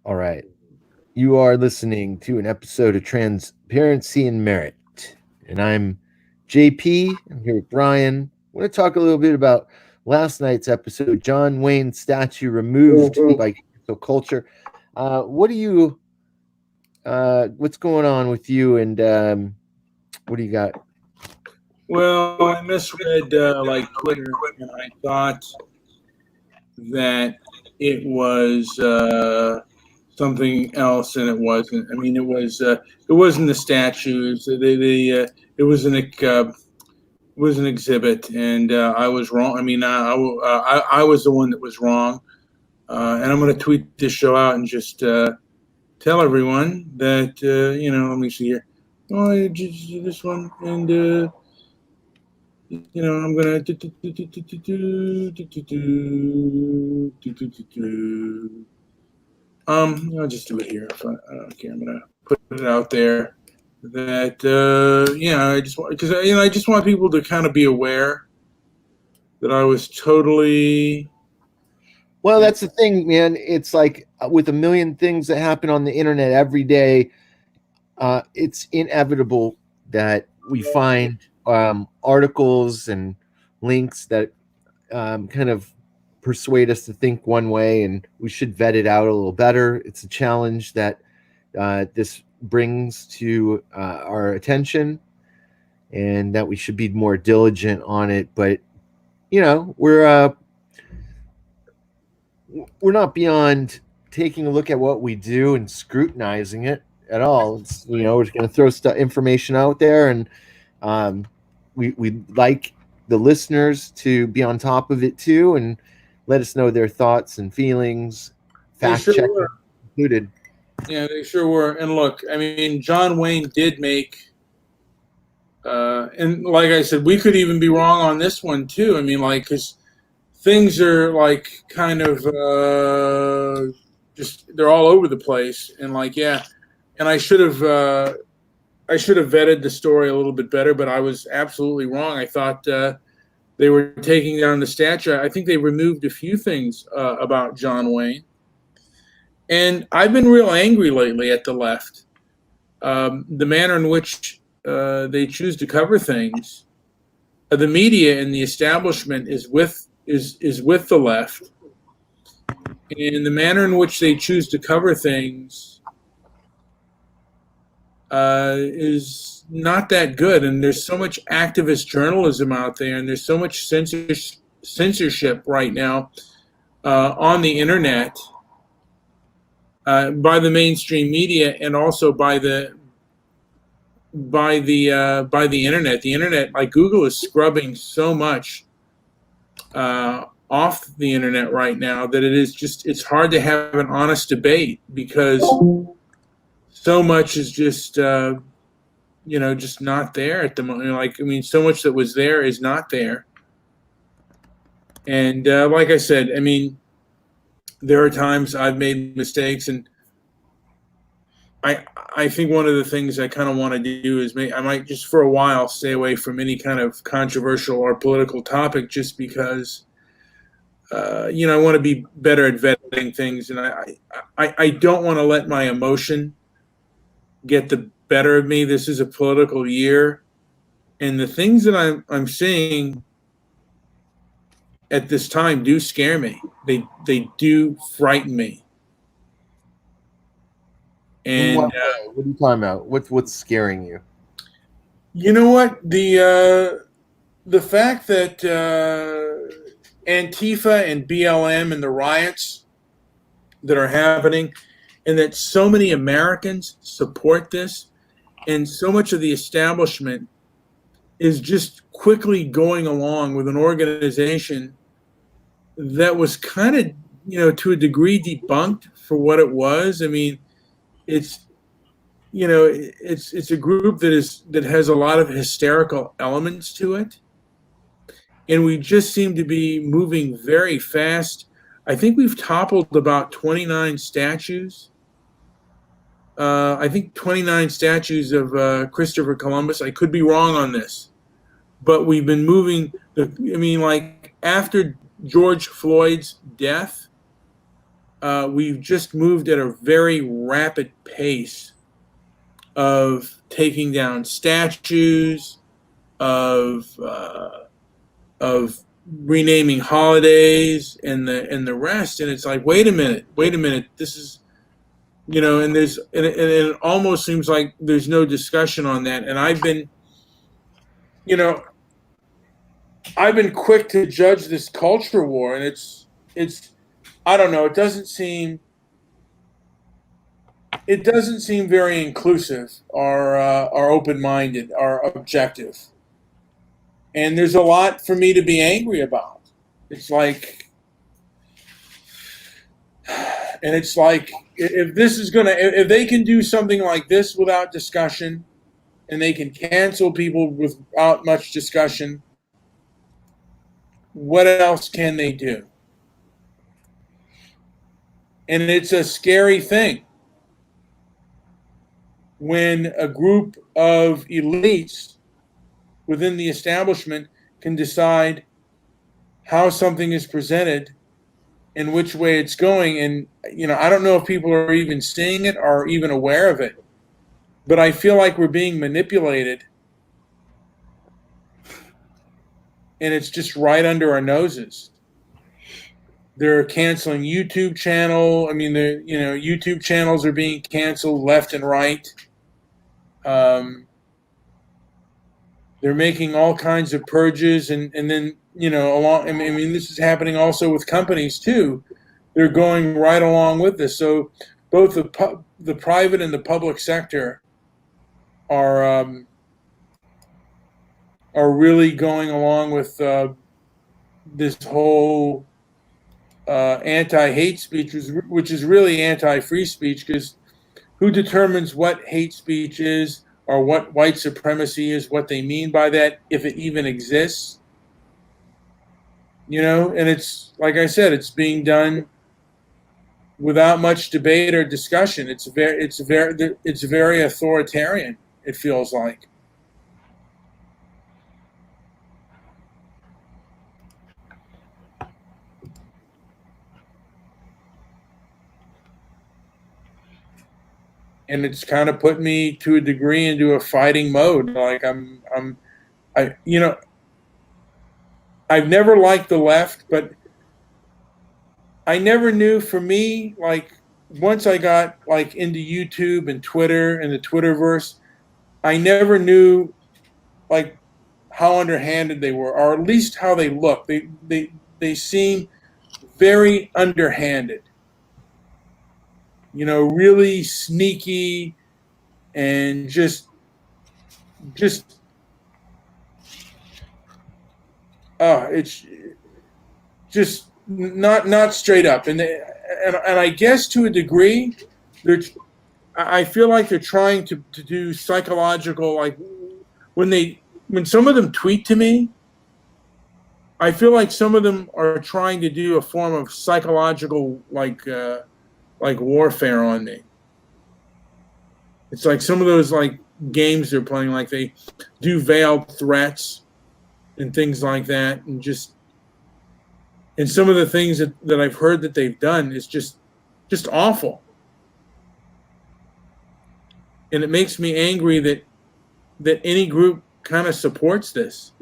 All right. You are listening to an episode of Transparency and Merit. And I'm JP. I'm here with Brian. I want to talk a little bit about last night's episode, John Wayne statue removed by cancel culture. What do you what's going on with you and what do you got? Well, I misread Twitter, and I thought that it was something else, and it wasn't. I mean, it wasn't the statues. It was an exhibit, and I was wrong. I mean, I was the one that was wrong, and I'm going to tweet this show out and just tell everyone that Let me see here. Oh, I just this one and. I'm gonna I'll just do it here. If I don't care, I'm gonna put it out there that I just want because I just want people to kind of be aware that I was totally. Well, that's the thing, man. It's like with a million things that happen on the internet every day, it's inevitable that we find articles and links that kind of persuade us to think one way, and we should vet it out a little better. It's a challenge that this brings to our attention, and that we should be more diligent on it. But we're not beyond taking a look at what we do and scrutinizing it at all. It's, we're going to throw information out there, and we'd like the listeners to be on top of it too, and let us know their thoughts and feelings, fact check included. Yeah, they sure were. And look, I mean, John Wayne did make, and like I said, we could even be wrong on this one too. I mean, because things are kind of just they're all over the place, and and I should have vetted the story a little bit better, but I was absolutely wrong. I thought they were taking down the statue. I think they removed a few things about John Wayne. And I've been real angry lately at the left. The manner in which they choose to cover things. The media and the establishment is with the left. And the manner in which they choose to cover things is not that good. And there's so much activist journalism out there, and there's so much censorship right now on the internet. By the mainstream media, and also by the internet. The internet, like Google, is scrubbing so much off the internet right now that it's hard to have an honest debate, because so much is just just not there at the moment. So much that was there is not there. And like I said, I mean, there are times I've made mistakes, and I think one of the things I kind of want to do is I might just for a while stay away from any kind of controversial or political topic, just because I want to be better at vetting things, and I don't want to let my emotion get the better of me. This is a political year, and the things that I'm seeing at this time do scare me. They do frighten me. And what are you talking about? What's scaring you? You know what? The fact that Antifa and BLM and the riots that are happening, and that so many Americans support this, and so much of the establishment is just quickly going along with an organization that was kind of, to a degree, debunked for what it was. I mean, it's a group that has a lot of hysterical elements to it, and we just seem to be moving very fast. I think we've toppled about 29 statues. I think 29 statues of Christopher Columbus. I could be wrong on this, but we've been moving. After George Floyd's death, we've just moved at a very rapid pace of taking down statues, of renaming holidays and the rest. And it's like, wait a minute, this is, and it almost seems like there's no discussion on that. And I've been quick to judge this culture war, and it's I don't know, it doesn't seem very inclusive or open-minded or objective. And there's a lot for me to be angry about. It's like, if they can do something like this without discussion, and they can cancel people without much discussion, what else can they do? And it's a scary thing when a group of elites within the establishment can decide how something is presented and which way it's going. And, I don't know if people are even seeing it or even aware of it, but I feel like we're being manipulated, and it's just right under our noses. They're canceling YouTube channel. I mean, YouTube channels are being canceled left and right. They're making all kinds of purges, and then this is happening also with companies too. They're going right along with this. So both the private and the public sector are really going along with this whole anti-hate speech, which is really anti-free speech, because who determines what hate speech is or what white supremacy is, what they mean by that, if it even exists? And it's, like I said, it's being done without much debate or discussion. It's very authoritarian, it feels like. And it's kind of put me to a degree into a fighting mode. Like I've never liked the left, but I never knew, for me, like, once I got like into YouTube and Twitter and the Twitterverse, I never knew like how underhanded they were, or at least how they look. They seem very underhanded. Really sneaky, and just it's just not straight up. And I guess to a degree, I feel like they're trying to do psychological, like when some of them tweet to me, I feel like some of them are trying to do a form of psychological, like warfare on me. It's like some of those like games they're playing, like they do veiled threats and things like that, and some of the things that I've heard that they've done is just awful. And it makes me angry that any group kind of supports this.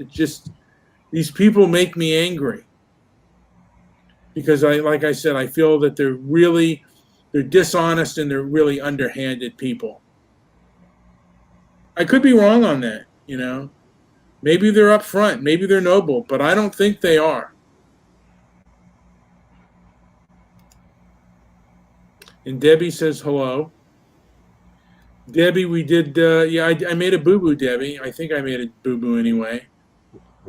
These people make me angry, because like I said, I feel that they're dishonest, and they're really underhanded people. I could be wrong on that, Maybe they're upfront, maybe they're noble, but I don't think they are. And Debbie says hello. Debbie, we did, I made a boo-boo, Debbie. I think I made a boo-boo anyway.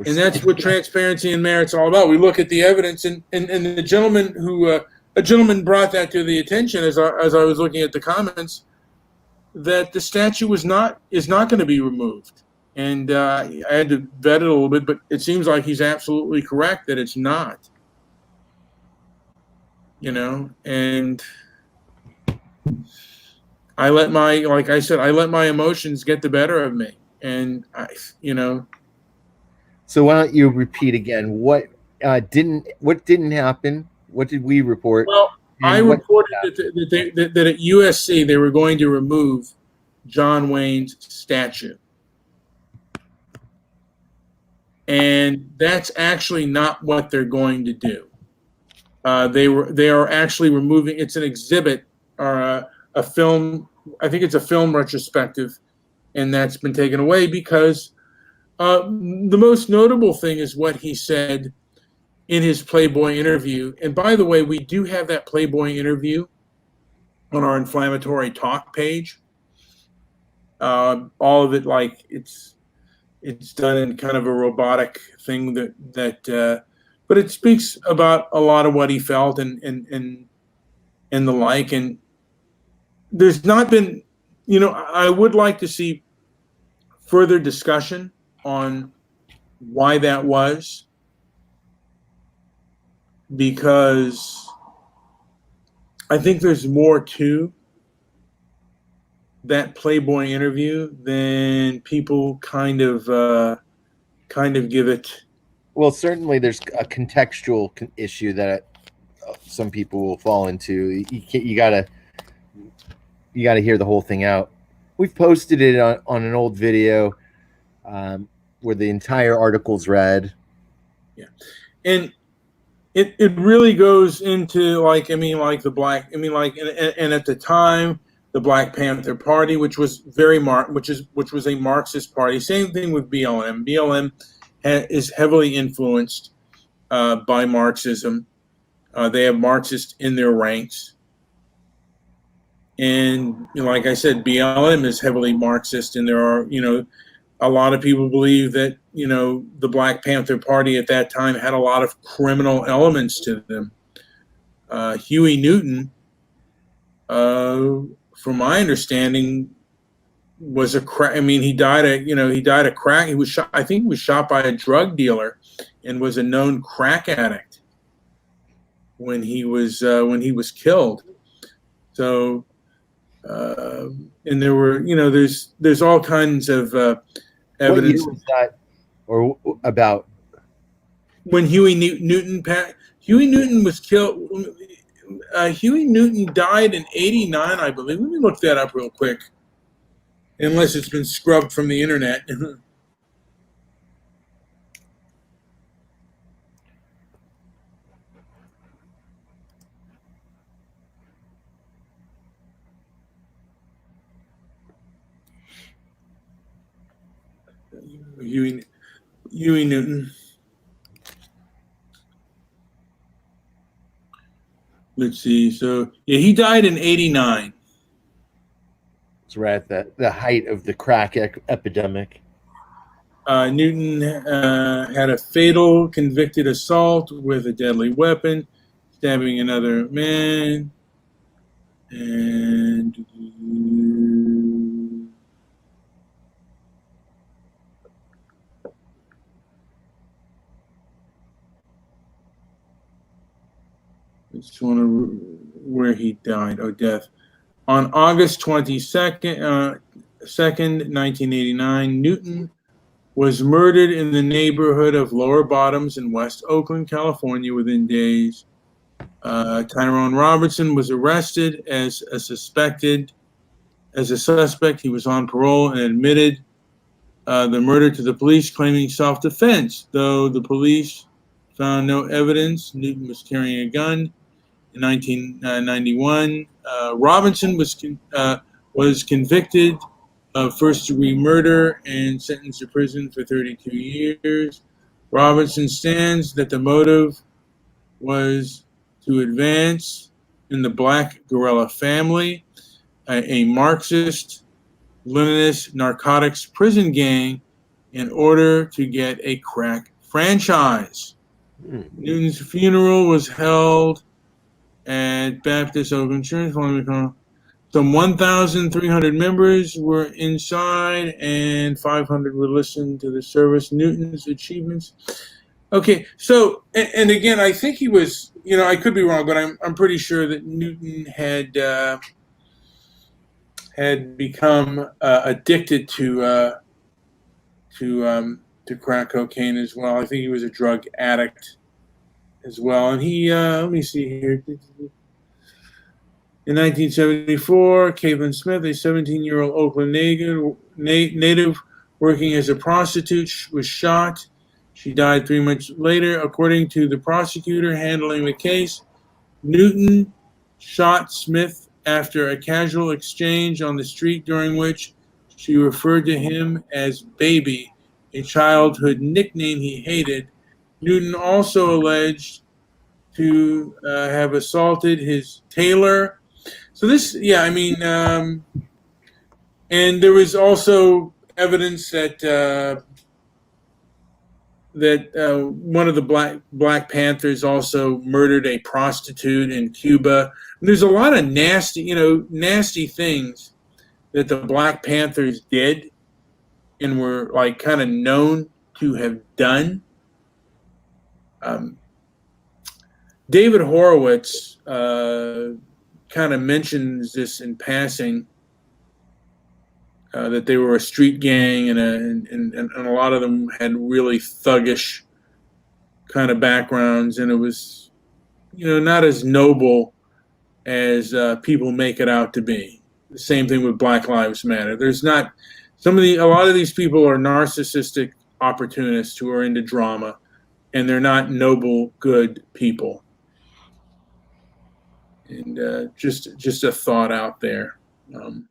And that's what transparency and merit's all about. We look at the evidence, and the gentleman a gentleman brought that to the attention as I was looking at the comments, that the statue is not going to be removed. And I had to vet it a little bit, but it seems like he's absolutely correct that it's not. And like I said, I let my emotions get the better of me. And So why don't you repeat again what didn't happen? What did we report? Well, I And what? reported that at USC they were going to remove John Wayne's statue. And that's actually not what they're going to do. They are actually removing. It's an exhibit or a film. I think it's a film retrospective, and that's been taken away because the most notable thing is what he said in his Playboy interview. And by the way, we do have that Playboy interview on our inflammatory talk page. All of it, like it's done in kind of a robotic thing but it speaks about a lot of what he felt and the like. And there's not been, I would like to see further discussion on why that was, because I think there's more to that Playboy interview than people kind of give it. Well, certainly there's a contextual issue that some people will fall into. You gotta hear the whole thing out. We've posted it on an old video where the entire article's read. Yeah, and it really goes into like and at the time the Black Panther Party, which was which was a Marxist party. Same thing with BLM. BLM is heavily influenced by Marxism. They have Marxists in their ranks. And like I said, BLM is heavily Marxist, and there are, a lot of people believe that, the Black Panther Party at that time had a lot of criminal elements to them. Huey Newton, from my understanding, was a crack. I mean, he died of crack. He was shot. I think he was shot by a drug dealer, and was a known crack addict when he was killed. So, and there were, there's all kinds of evidence. What year was that, or about? When Huey Newton was killed. Huey Newton died in '89, I believe. Let me look that up real quick, unless it's been scrubbed from the internet. Huey Newton. Let's see. So yeah, he died in '89. It's right at the height of the crack epidemic. Newton had a fatal convicted assault with a deadly weapon, stabbing another man, and it's where he died. Oh, death. On August 22nd, 1989, Newton was murdered in the neighborhood of Lower Bottoms in West Oakland, California, within days. Tyrone Robertson was arrested as a suspect. He was on parole and admitted the murder to the police, claiming self-defense. Though the police found no evidence, Newton was carrying a gun. In 1991, Robinson was convicted of first-degree murder and sentenced to prison for 32 years. Robinson stands that the motive was to advance in the Black Guerrilla family, a Marxist, Leninist narcotics prison gang, in order to get a crack franchise. Newton's funeral was held at Baptist Oakland Church. Some 1,300 members were inside, and 500 were listening to the service. Newton's achievements. Okay, so and again, I think he was. I could be wrong, but I'm pretty sure that Newton had become addicted to crack cocaine as well. I think he was a drug addict as well, and he. Let me see here. In 1974, Caitlin Smith, a 17-year-old Oakland native working as a prostitute, was shot. She died 3 months later. According to the prosecutor handling the case, Newton shot Smith after a casual exchange on the street during which she referred to him as Baby, a childhood nickname he hated. Newton also alleged to have assaulted his tailor. So this, yeah, I mean, and there was also evidence that one of the Black Panthers also murdered a prostitute in Cuba. And there's a lot of nasty things that the Black Panthers did and were like kind of known to have done. David Horowitz kind of mentions this in passing, that they were a street gang, and a lot of them had really thuggish kind of backgrounds, and it was, not as noble as people make it out to be. The same thing with Black Lives Matter. There's not a lot of these people are narcissistic opportunists who are into drama, and they're not noble, good people. And just a thought out there. And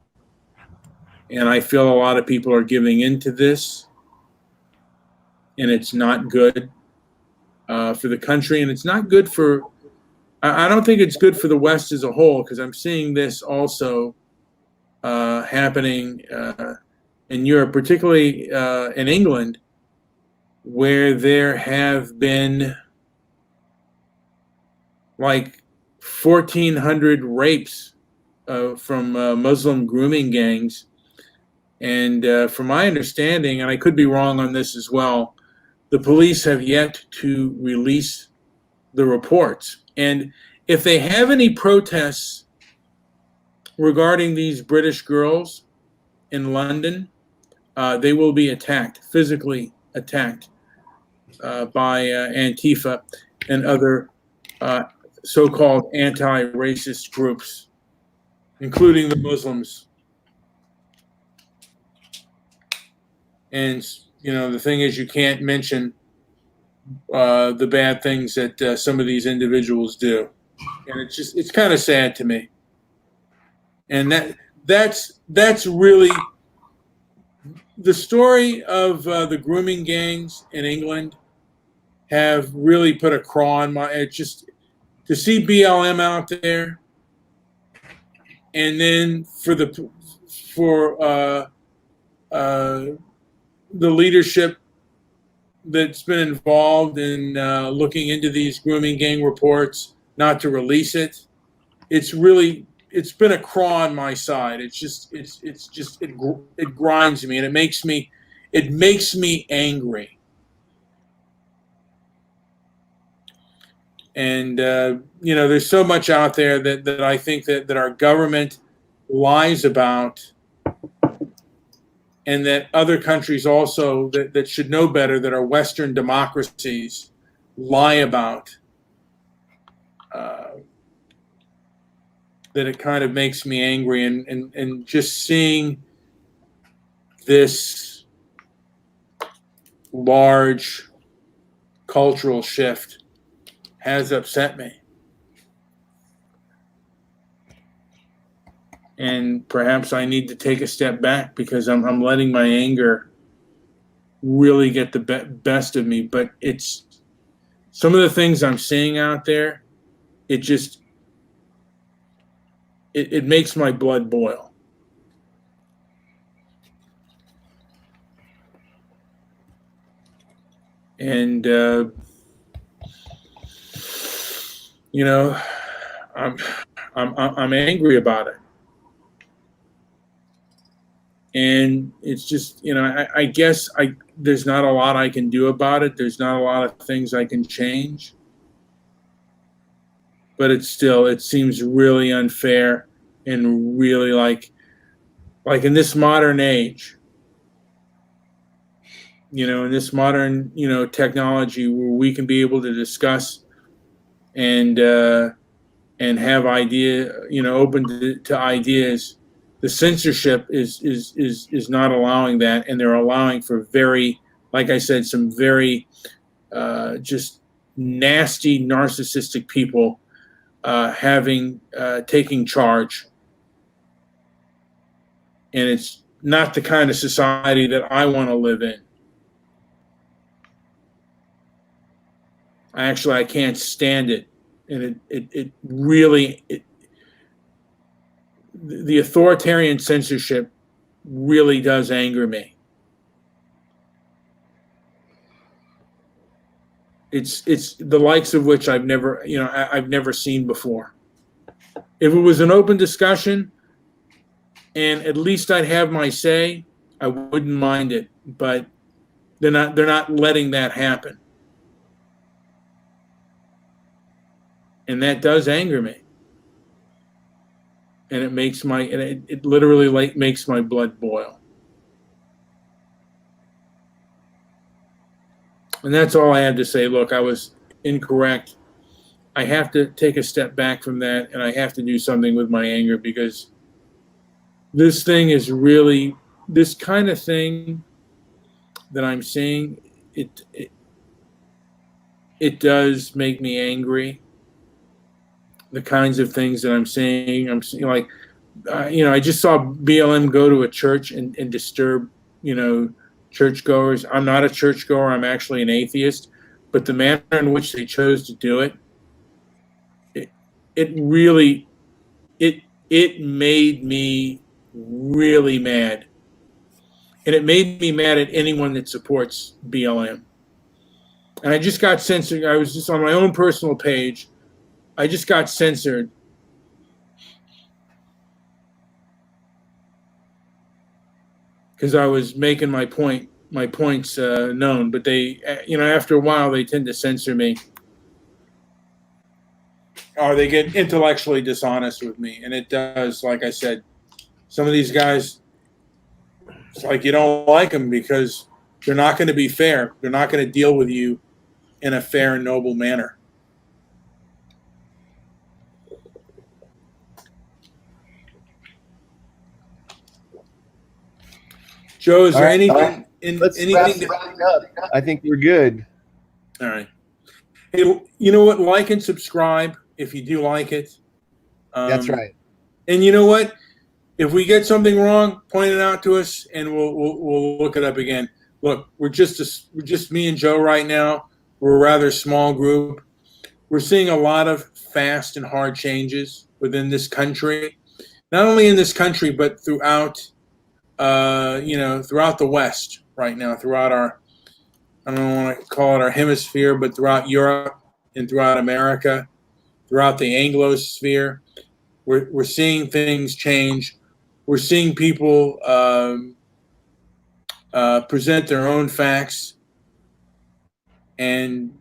I feel a lot of people are giving into this, and it's not good for the country, and it's not good for. I don't think it's good for the West as a whole, because I'm seeing this also happening in Europe, particularly in England, where there have been like 1,400 rapes from Muslim grooming gangs. And from my understanding, and I could be wrong on this as well, the police have yet to release the reports. And if they have any protests regarding these British girls in London, they will be attacked, physically attacked by Antifa and other so-called anti-racist groups, including the Muslims. And, the thing is, you can't mention the bad things that some of these individuals do. And it's kind of sad to me. And that's really the story of the grooming gangs in England have really put a craw on to see BLM out there, and then for the leadership that's been involved in looking into these grooming gang reports not to release it. It's been a craw on my side. It grinds me, and it makes me angry. And there's so much out there that I think that our government lies about, and that other countries also that should know better, that are Western democracies, lie about. That it kind of makes me angry, and just seeing this large cultural shift has upset me. And perhaps I need to take a step back, because I'm letting my anger really get the best of me. But it's some of the things I'm seeing out there, it makes my blood boil. And I'm angry about it. And it's just, I guess there's not a lot I can do about it. There's not a lot of things I can change. But it seems really unfair, and really like in this modern age, in this modern, technology, where we can be able to discuss and and have open to ideas. The censorship is not allowing that, and they're allowing for very, like I said, some very just nasty, narcissistic people taking charge. And it's not the kind of society that I want to live in. I can't stand it. And it really, the authoritarian censorship really does anger me. It's the likes of which I've never seen before. If it was an open discussion and at least I'd have my say, I wouldn't mind it, but they're not letting that happen. And that does anger me. And it literally makes my blood boil. And that's all I have to say. Look, I was incorrect. I have to take a step back from that, and I have to do something with my anger, because this thing is really, this kind of thing that I'm seeing, it does make me angry. The kinds of things that I'm seeing, like, I just saw BLM go to a church and disturb, churchgoers. I'm not a churchgoer. I'm actually an atheist, but the manner in which they chose to do it, it really, it made me really mad. And it made me mad at anyone that supports BLM. And I just got censored. I was just on my own personal page. I just got censored because I was making my points known. But they, after a while, they tend to censor me, or they get intellectually dishonest with me. And it does, like I said, some of these guys, it's like you don't like them because they're not going to be fair. They're not going to deal with you in a fair and noble manner. Joe, is there anything? Anything? I think we're good. All right. Hey, you know what? Like and subscribe if you do like it. That's right. And you know what? If we get something wrong, point it out to us, and we'll look it up again. Look, we're just me and Joe right now. We're a rather small group. We're seeing a lot of fast and hard changes within this country, not only in this country but throughout. Throughout the West right now, throughout I don't want to call it our hemisphere, but throughout Europe and throughout America, throughout the Anglosphere, we're seeing things change. We're seeing people present their own facts, and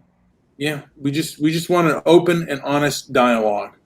we just want an open and honest dialogue.